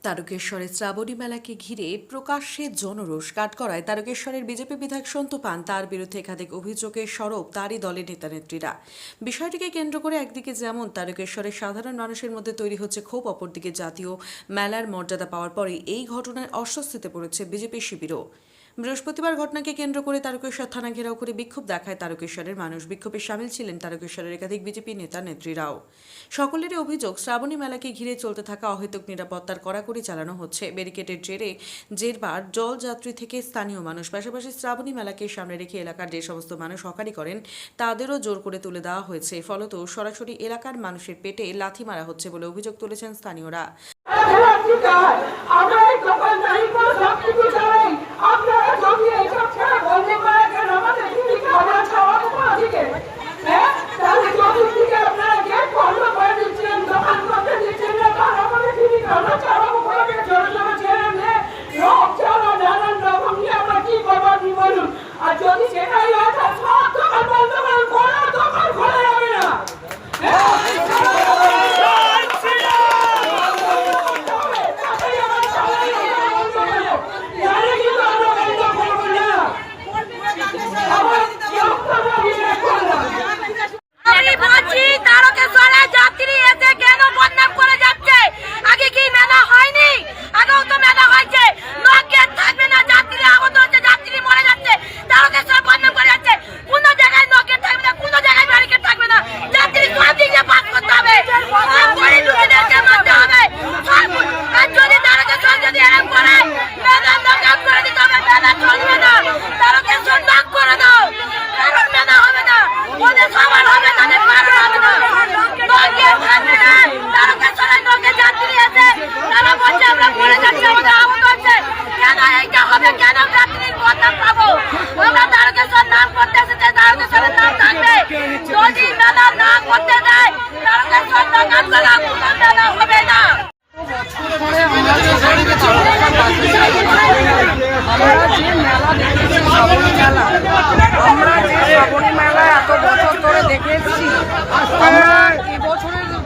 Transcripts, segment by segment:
তারকেশ্বরের শ্রাবণী মেলাকে ঘিরে প্রকাশ্যে জনরোষ কাঠগড়ায় তারকেশ্বরের বিজেপি বিধায়ক সন্তু পান তার বিরুদ্ধে একাধিক অভিযোগের সরব তারই দলের নেতানেত্রীরা। বিষয়টিকে কেন্দ্র করে একদিকে যেমন তারকেশ্বরের সাধারণ মানুষের মধ্যে তৈরি হচ্ছে ক্ষোভ, অপরদিকে জাতীয় মেলার মর্যাদা পাওয়ার পরে এই ঘটনায় অস্বস্তিতে পড়েছে বিজেপি শিবিরও। বৃহস্পতিবার ঘটনাকে কেন্দ্র করে তারকেশ্বর থানা ঘেরাও করে বিক্ষোভ দেখায় তারকেশ্বরের মানুষ। বিক্ষোভে সামিল ছিলেন তারকেশ্বরের একাধিক বিজেপি নেতা নেত্রীরাও। সকলেরই অভিযোগ, শ্রাবণী মেলাকে ঘিরে চলতে থাকা অহেতুক নিরাপত্তার কড়াকড়ি চালানো হচ্ছে। ব্যারিকেডের জেরবার জলযাত্রী থেকে স্থানীয় মানুষ, পাশাপাশি শ্রাবণী মেলাকে সামনে রেখে এলাকার যে সমস্ত মানুষ হকারি করেন তাদেরও জোর করে তুলে দেওয়া হয়েছে। ফলত সরাসরি এলাকার মানুষের পেটে লাথি মারা হচ্ছে বলে অভিযোগ তুলেছেন স্থানীয়রা।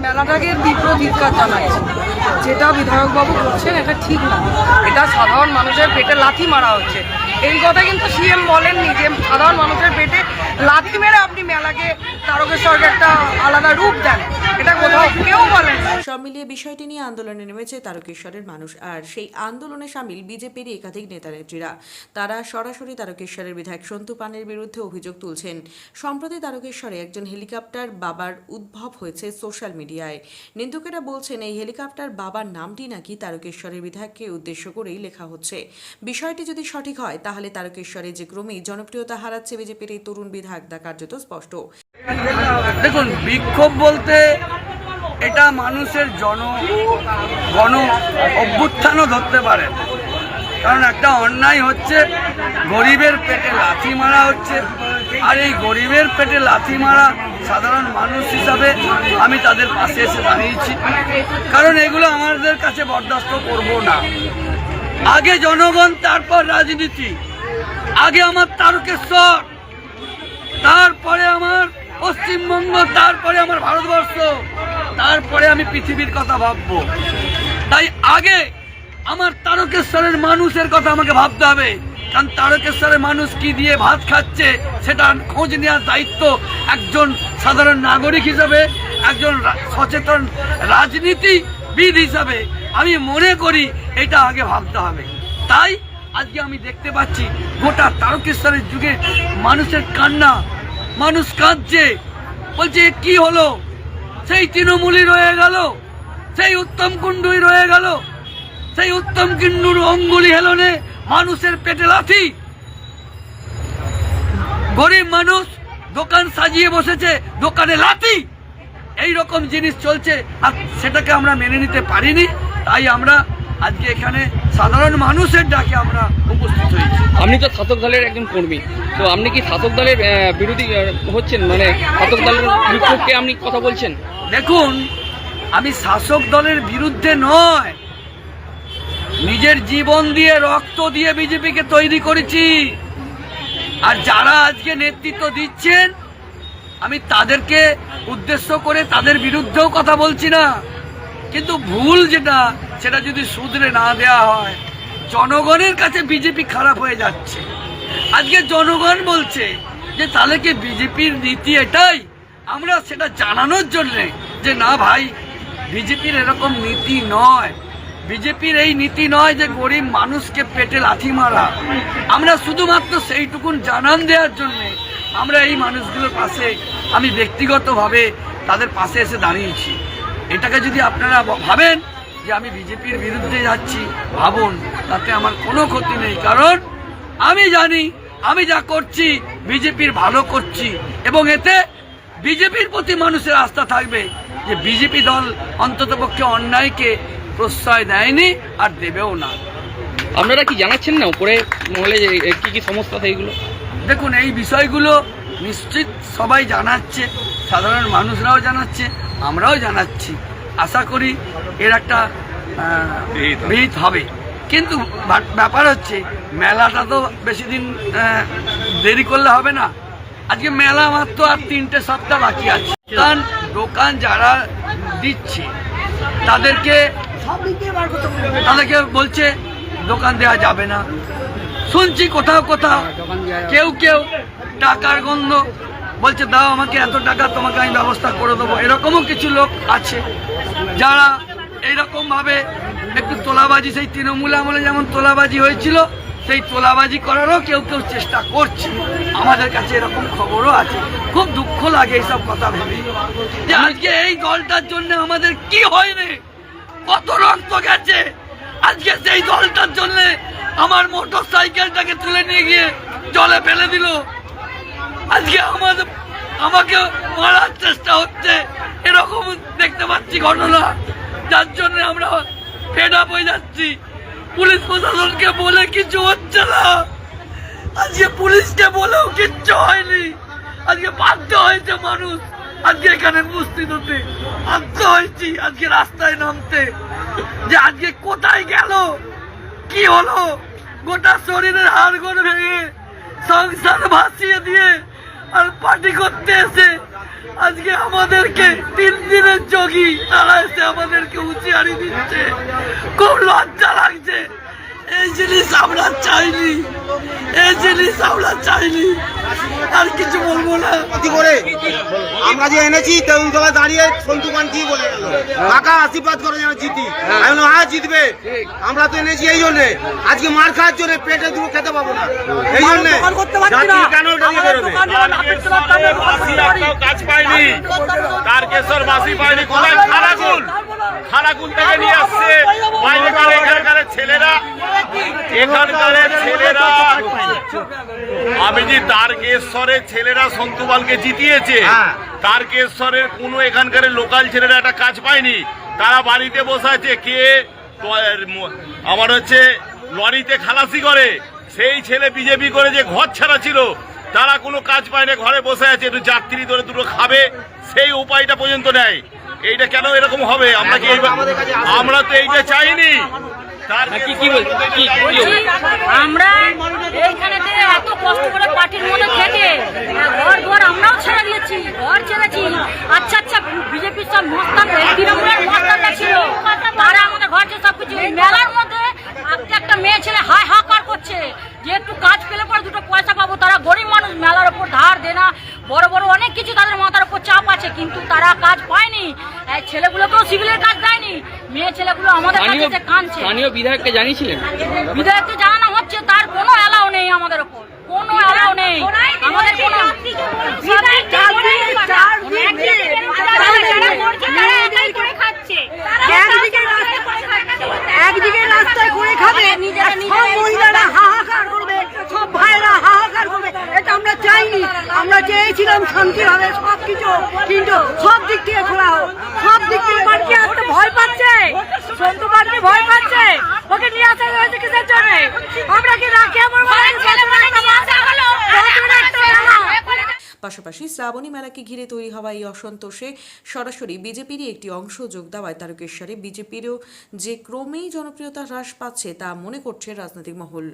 মেলাটাকে তীব্র ধিক্কার জানাচ্ছি। যেটা বিধায়কবাবু করছেন এটা ঠিক না, এটা সাধারণ মানুষের পেটে লাথি মারা হচ্ছে। এই কথা কিন্তু সিএম বলেননি যে সাধারণ মানুষের পেটে লাথি মেরে আপনি মেলাকে তারকেশ্বরকে একটা আলাদা রূপ দেন, এটা কোথাও কেউ বলেন। সব মিলিয়ে বিষয়টি নিয়ে আন্দোলনে নেমেছে তারকেশ্বরের মানুষ, আর সেই আন্দোলনে সামিল বিজেপির একাধিক নেতানেত্রীরা। তারা সরাসরি তারকেশ্বরের বিধায়ক সন্তু পানের বিরুদ্ধে অভিযোগ তুলছেন। সম্প্রতি তারকেশ্বরে একজন হেলিকপ্টার বাবার উদ্ভব হয়েছে সোশ্যাল মিডিয়ায়। নিন্দুকেরা বলছেন এই হেলিকপ্টার বাবার নামটি নাকি তারকেশ্বরের বিধায়ককে উদ্দেশ্য করেই লেখা হচ্ছে। বিষয়টি যদি সঠিক হয় তাহলে তারকেশ্বরে যে ক্রমেই জনপ্রিয়তা হারাচ্ছে বিজেপির এই তরুণ বিধায়ক তা কার্যত স্পষ্ট। দেখুন, বিক্ষোভ বলতে এটা মানুষের গণ অভ্যুত্থানও ধরতে পারে, কারণ একটা অন্যায় হচ্ছে, গরিবের পেটে লাথি মারা হচ্ছে। আর এই গরিবের পেটে লাথি মারা সাধারণ মানুষ হিসাবে আমি তাদের পাশে এসে দাঁড়িয়েছি, কারণ এগুলো আমাদের কাছে বরদাস্ত করব না। আগে জনগণ, তারপর রাজনীতি। আগে আমার তারকেশ্বর, তারপরে আমার পশ্চিমবঙ্গ, তারপরে আমার ভারতবর্ষ, তারপরে আমি পৃথিবীর কথা ভাববো। তাই আগে আমার তারকেশ্বরের মানুষের কথা আমাকে ভাবতে হবে, কারণ তারকেশ্বরের মানুষ কি দিয়ে ভাত খাচ্ছে সেটা খোঁজ নেওয়ার দায়িত্ব একজন সাধারণ নাগরিক হিসাবে, একজন সচেতন রাজনীতিবিদ হিসাবে আমি মনে করি এটা আগে ভাবতে হবে। তাই আজকে আমি দেখতে পাচ্ছি গোটা তারকেশ্বরের যুগে মানুষের কান্না, মানুষ কাঁদছে, বলছে কি হলো, সেই তৃণমূলই রয়ে গেল, সেই উত্তম কুণ্ডুই রয়ে গেল, সেই উত্তম কুণ্ডুর অঙ্গুলি হেলনে মানুষের পেটে লাথি। গরিব মানুষ দোকান সাজিয়ে বসেছে, দোকানে লাথি। এই রকম জিনিস চলছে, আর সেটাকে আমরা মেনে নিতে পারিনি। তাই আমরা আজকে এখানে সাধারণ মানুষের ডাকে আমরা উপস্থিত হয়েছি। আপনি তো শাসক দলের একজন কর্মী, তো আপনি কি শাসক দলের বিরোধী হচ্ছেন, মানে শাসক দলের বিপক্ষে আপনি কথা বলছেন? দেখুন, আমি শাসক দলের বিরুদ্ধে নয়, নিজের জীবন দিয়ে রক্ত দিয়ে বিজেপিকে তৈরি করেছি। আর যারা আজকে নেতৃত্ব দিচ্ছেন আমি তাদেরকে উদ্দেশ্য করে তাদের বিরুদ্ধেও কথা বলছি না, কিন্তু ভুল যেটা সেটা যদি শুধরে না দেওয়া হয়, জনগণের কাছে বিজেপি খারাপ হয়ে যাচ্ছে। আজকে জনগণ বলছে যে তাহলে কি বিজেপির নীতি এটাই, আমরা সেটা জানানোর জন্যে যে না ভাই, বিজেপির এরকম নীতি নয়। বিজেপির এই নীতি নয় যে গরিব মানুষকে পেটে লাথি মারা। আমরা শুধুমাত্র সেইটুকুন জানান দেওয়ার জন্যে আমরা এই মানুষগুলোর পাশে, আমি ব্যক্তিগতভাবে তাদের পাশে এসে দাঁড়িয়েছি। এটাকে যদি আপনারা ভাবেন যে আমি বিজেপির বিরুদ্ধে যাচ্ছি, ভাবুন, তাতে আমার কোনো ক্ষতি নেই। কারণ আমি জানি আমি যা করছি বিজেপির ভালো করছি, এবং এতে বিজেপির প্রতি মানুষের আস্থা থাকবে যে বিজেপি দল অন্ততপক্ষে অন্যায়কে প্রশ্রয় দেয়নি আর দেবেও না। আপনারা কি জানাচ্ছেন না উপরে মহলে যে কি কি সমস্যা সেইগুলো? দেখুন, এই বিষয়গুলো নিশ্চিত সবাই জানাচ্ছে, সাধারণ মানুষরাও জানাচ্ছে, আমরাও জানাচ্ছি। আশা করি এর একটা বিহিত হবে। কিন্তু ব্যাপার হচ্ছে মেলাটা তো বেশি দিন দেরি করলে হবে না। আজকে মেলা মাত্র আর 3টে সপ্তাহ বাকি আছে। দোকান যারা দিচ্ছে তাদেরকে বলছে দোকান দেওয়া যাবে না। শুনছি কোথাও কোথাও কেউ টাকার গন্ধ বলছে, দাও আমাকে এত টাকা, তোমাকে আমি ব্যবস্থা করে দেবো। এরকমও কিছু লোক আছে যারা এইরকম ভাবে একটু তোলাবাজি, সেই তৃণমূল আমলে যেমন তোলাবাজি হয়েছিল সেই তোলাবাজি করারও কেউ চেষ্টা করছে। আমাদের কাছে এরকম খবরও আছে। খুব দুঃখ লাগে এইসব কথা ভেবে যে আজকে এই দলটার জন্য আমাদের কি হয়নি, কত রক্ত গেছে। আজকে সেই দলটার জন্য আমার মোটর সাইকেলটাকে তুলে নিয়ে গিয়ে জলে ফেলে দিল। আজকে আমাকে মারার চেষ্টা হচ্ছে। এরকম দেখতে পাচ্ছি ঘটনা, যার জন্য আমরা ফেড আপ হয়ে যাচ্ছি। পুলিশ প্রশাসনকে বলে কিছু হচ্ছে না, আজকে পুলিশকে বলেও কিচ্ছু হয়নি। আজকে বাধ্য হয়েছে মানুষ আজকে এখানে উপস্থিত হতে, বাধ্য হয়েছি আজকে রাস্তায় নামতে, যে আজকে কোথায় গেল, কি হলো। গোটা শরীরের হাড়গোড় ভেঙে সংসার ভাসিয়ে দিয়ে আর পার্টি করতে এসে আজকে আমাদেরকে 3 দিনের যোগী তারা এসে আমাদেরকে হুঁশিয়ারি দিচ্ছে। খুব লজ্জা লাগছে। এই জিনিস আমরা চাইনি, এই জিনিস আমরা চাইনি। আর কিছু বলবো না। করে আমরা যে এনেছি তেমন জায়গায় দাঁড়িয়ে সন্তু মানছি বলে গেল, কাকা আশীর্বাদ করে যেন জিতি। আমি বললাম হ্যাঁ জিতবে, আমরা তো এনেছি এই জন্যে, আজকে মার খাওয়ার জন্য, পেটে দুটো খেতে পাবো না এই জন্যে। কেন বেরোবে কাজ পাইনি, তারকেশ্বর বাসি পাইনি, কোথায় খারাকুল থেকে নিয়ে আসছে এখানকার ছেলেরা। আমি যে তারকেশ্বরের ছেলেরা সন্তুবালকে জিতিয়েছে, তারকেশ্বরের কোনো এখানকার লোকাল ছেলেরা একটা কাজ পায়নি। তারা বাড়িতে বসে আছে। কে আমার হচ্ছে লরিতে খালাসি করে, সেই ছেলে বিজেপি করে যে ঘর ছাড়া ছিল, তারা কোনো কাজ পায় না, ঘরে বসে আছে। একটু যাত্রী ধরে দুটো খাবে, সেই উপায়টা পর্যন্ত নেয়। এইটা কেন এরকম হবে? আমরা তো এইটা চাইনি। আমরা এইখানে এত কষ্ট করে পার্টির মধ্যে থেকে ঘর আমরাও ছেড়ে দিয়েছি, ঘর ছেড়েছি। আচ্ছা বিজেপির সব মস্তান, তৃণমূলের মস্তানরা ছিল, তারা আমাদের ঘর ছেড়ে সবকিছু। মেলার মধ্যে একটা মেয়ে ছেলে হাহাকার করছে যে একটু কাজ পেলে পরে দুটো পয়সা পাবো। তারা গরিব মানুষ, মেলার ওপর ধার দেনা, বড় বড় অনেক কিছু তাদের মাথার উপর চাপ আছে, কিন্তু তারা কাজ পায়নি। ছেলেগুলোকেও সিভিলের কাজ দেয়নি, মেয়ে ছেলেগুলো আমাদের কাছে কাঁদছে। স্থানীয় বিধায়ককে জানিয়েছিলেন? বিধায়ককে জানানো হচ্ছে, তার কোনো অ্যালাউ নেই আমাদের ওপর, কোনো অ্যালাউ নেই আমাদের কোনো। একদিকে রাস্তায় করে খাবে, সব মহিলারা হাহাকার করবে, সব ভাইরা হাহাকার করবে। এটা আমরা চাইনি। আমরা চেয়েছিলাম শান্তিভাবে সবকিছু, কিন্তু সব দিক থেকে খোলা হোক, সব দিক থেকে। পার্টি আসতে ভয় পাচ্ছে, সন্তু পার্টি ভয় পাচ্ছে, ওকে নিয়ে আসা হয়েছে কিসের জন্য? আমরা কি রাখি আমার পাশাপাশি শ্রাবণী মেলাকে ঘিরে তৈরি হওয়া এই অসন্তোষে সরাসরি বিজেপিরই একটি অংশ যোগ দেওয়ায় তারকেশ্বরে বিজেপিরও যে ক্রমেই জনপ্রিয়তা হ্রাস পাচ্ছে তা মনে করছে রাজনৈতিক মহল।